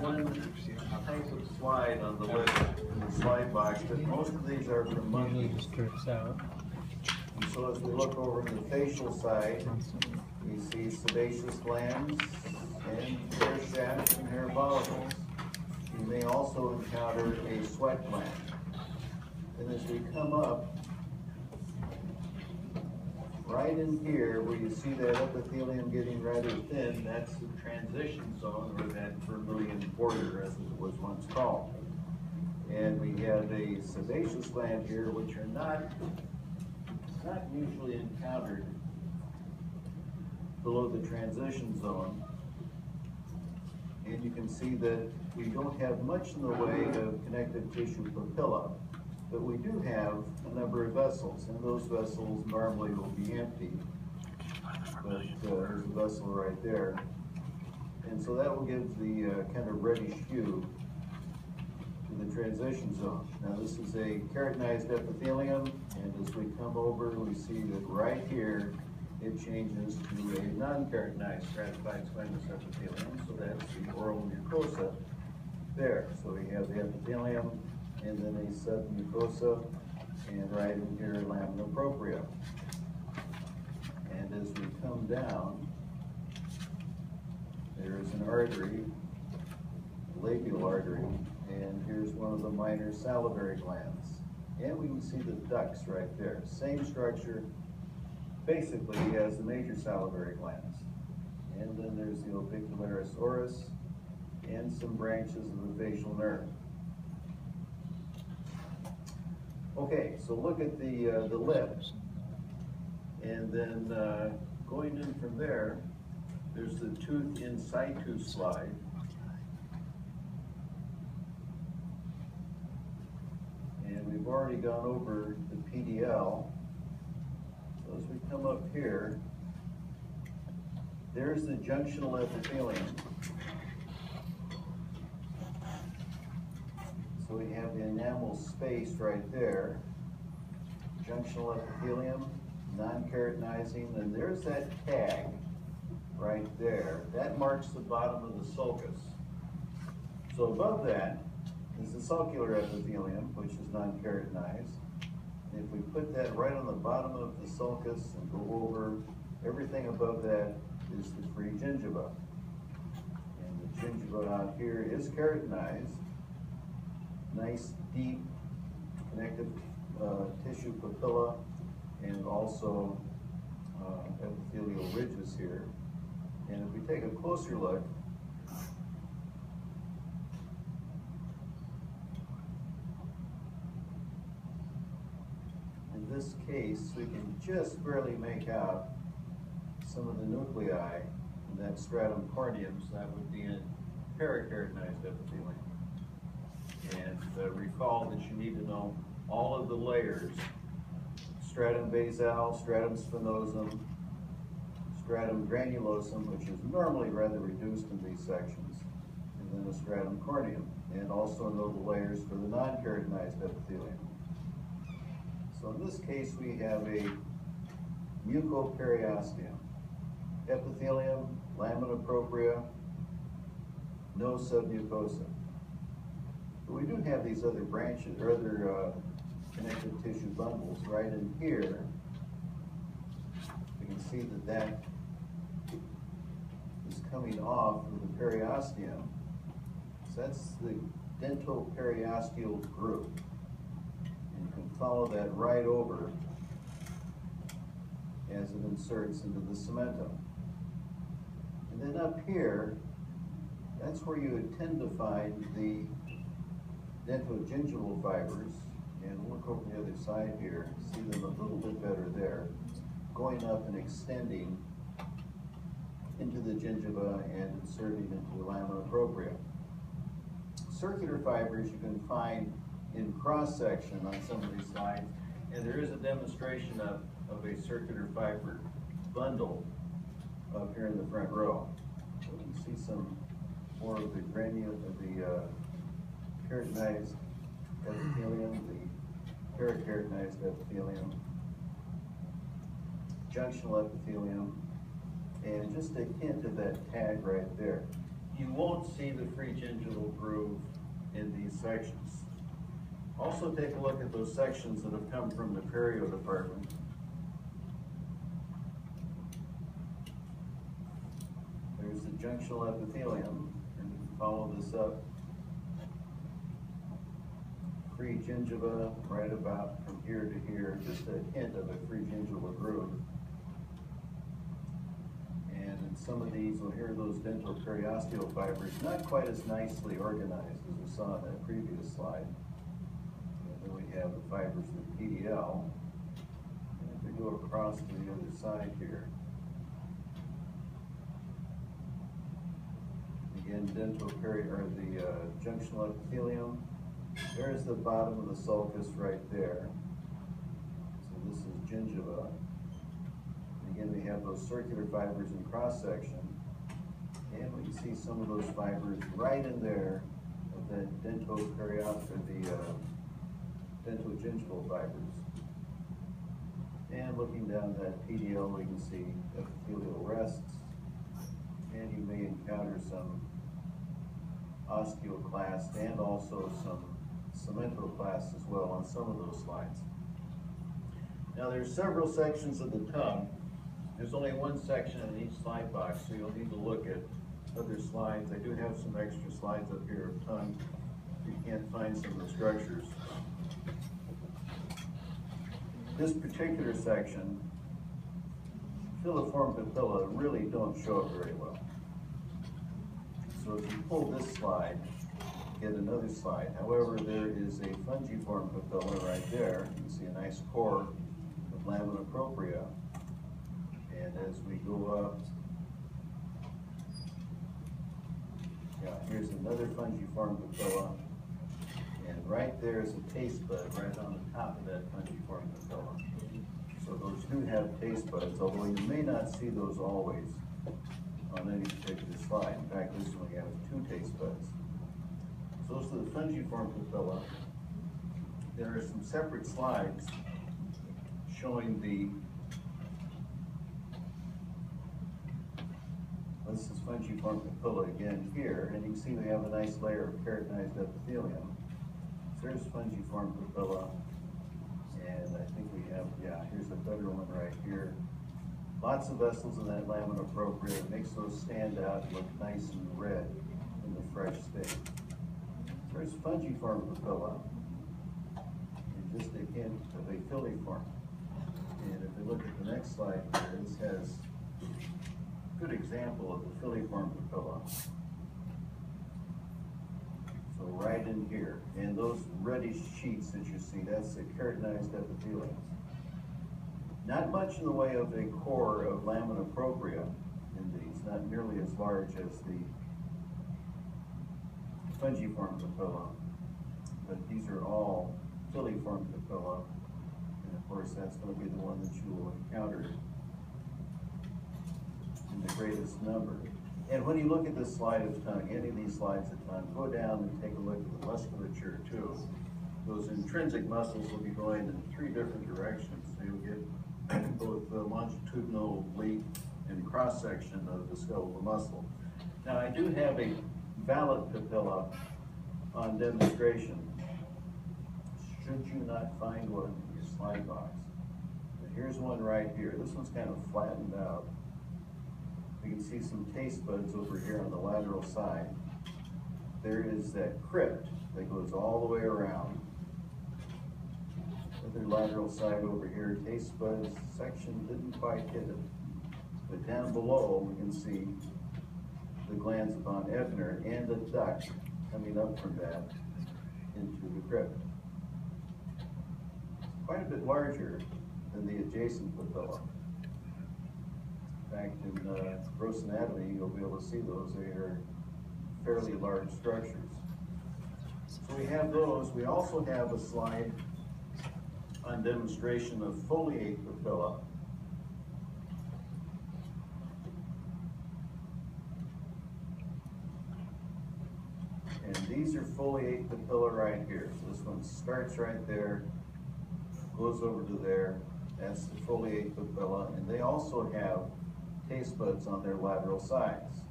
one type of slide on the list in the slide box, but most of these are from Usually monkeys. just drips out. And so as we look over to the facial side, we see sebaceous glands and hair shafts and hair follicles. You may also encounter a sweat gland. And as we come up, right in here where you see that epithelium getting rather thin, that's the transition zone, or that vermilion border as it was once called. And we have a sebaceous gland here, which are not usually encountered below the transition zone. And you can see that we don't have much in the way of connective tissue papilla, but we do have a number of vessels, and those vessels normally will be empty. But there's a vessel right there. And so that will give the kind of reddish hue to the transition zone. Now this is a keratinized epithelium, and as we come over, we see that right here, it changes to a non-keratinized stratified squamous epithelium, so that's the oral mucosa there. So we have the epithelium, and then a submucosa, and right in here, lamina propria. And as we come down, there is an artery, labial artery, and here's one of the minor salivary glands. And we can see the ducts right there. Same structure, basically as the major salivary glands. And then there's the orbicularis oris and some branches of the facial nerve. Okay, so look at the lips. And then going in from there, there's the tooth in situ slide. And we've already gone over the PDL. So as we come up here, there's the junctional epithelium. So we have the enamel space right there. Junctional epithelium, non-keratinizing, and there's that tag right there. That marks the bottom of the sulcus. So above that is the sulcular epithelium, which is non-keratinized. If we put that right on the bottom of the sulcus and go over, everything above that is the free gingiva. And the gingiva out here is keratinized. Nice, deep, connective tissue papilla, and also epithelial ridges here. And if we take a closer look, in this case, we can just barely make out some of the nuclei in that stratum corneum, so that would be in parakeratinized epithelium. And recall that you need to know all of the layers: stratum basal, stratum spinosum, stratum granulosum, which is normally rather reduced in these sections, and then a stratum corneum, and also know the layers for the non-keratinized epithelium. So in this case, we have a mucoperiosteum, epithelium, lamina propria, no submucosa. But we do have these other branches, or other connective tissue bundles right in here. We can see that that is coming off of the periosteum. So that's the dental periosteal group. And you can follow that right over as it inserts into the cementum. And then up here, that's where you would tend to find the dentogingival fibers. And look over the other side here, see them a little bit better there, going up and extending into the gingiva and inserting into the lamina propria. Circular fibers you can find in cross-section on some of these slides, and there is a demonstration of a circular fiber bundle up here in the front row. So we can see some more of the keratinized epithelium, the parakeratinized epithelium, junctional epithelium, and just a hint of that tag right there. you won't see the free gingival groove in these sections. Also take a look at those sections that have come from the perio department. There's the junctional epithelium, and you can follow this up. Free gingiva right about from here to here, just a hint of a free gingival groove. And in some of these, we'll hear those dental periosteal fibers, not quite as nicely organized as we saw in that previous slide. And then we have the fibers of the PDL. And if we go across to the other side here, again, dental or the junctional epithelium. There's the bottom of the sulcus right there. So this is gingiva. And again, we have those circular fibers in cross section. And we can see some of those fibers right in there of that dentogingival fibers. And looking down that PDL, we can see epithelial rests. And you may encounter some osteoclast and also some cementoclast as well on some of those slides. Now there's several sections of the tongue. There's only one section in each slide box, so you'll need to look at other slides. I do have some extra slides up here of tongue if you can't find some of the structures. This particular section, filiform papilla really don't show up very well. So if you pull this slide, get another slide. However, there is a fungiform papilla right there. You can see a nice core of lamina propria. And as we go up, here's another fungiform papilla. And right there is a taste bud right on the top of that fungiform papilla. So those do have taste buds, although you may not see those always on any particular slide. In fact, this one we have two taste buds. So those are the fungiform papilla. There are some separate slides showing this is fungiform papilla again here, and you can see we have a nice layer of keratinized epithelium. So there's fungiform papilla, and I think we have, here's a better one right here. Lots of vessels in that lamina propria. It makes those stand out and look nice and red in the fresh state. There's fungiform papilla, and just a hint of a filiform. And if we look at the next slide here, this has a good example of the filiform papilla. So right in here, and those reddish sheets that you see, that's the keratinized epithelium. Not much in the way of a core of lamina propria in these, not nearly as large as the fungiform papilla, but these are all filiform papilla, and of course that's going to be the one that you will encounter in the greatest number. And when you look at this slide of tongue, any of these slides of tongue, go down and take a look at the musculature too. Those intrinsic muscles will be going in three different directions. So you'll get both the longitudinal, oblique, and cross-section of the skeletal muscle. Now I do have a palate papilla on demonstration. Should you not find one in your slide box? But here's one right here. This one's kind of flattened out. We can see some taste buds over here on the lateral side. There is that crypt that goes all the way around. Other lateral side over here, taste buds section didn't quite hit it. But down below, we can see the glands von Ebner and a duct coming up from that into the crypt. Quite a bit larger than the adjacent papilla. In fact, in gross anatomy, you'll be able to see those. They are fairly large structures. So we have those. We also have a slide on demonstration of foliate papilla. And these are foliate papilla right here. So this one starts right there, goes over to there. That's the foliate papilla. And they also have taste buds on their lateral sides.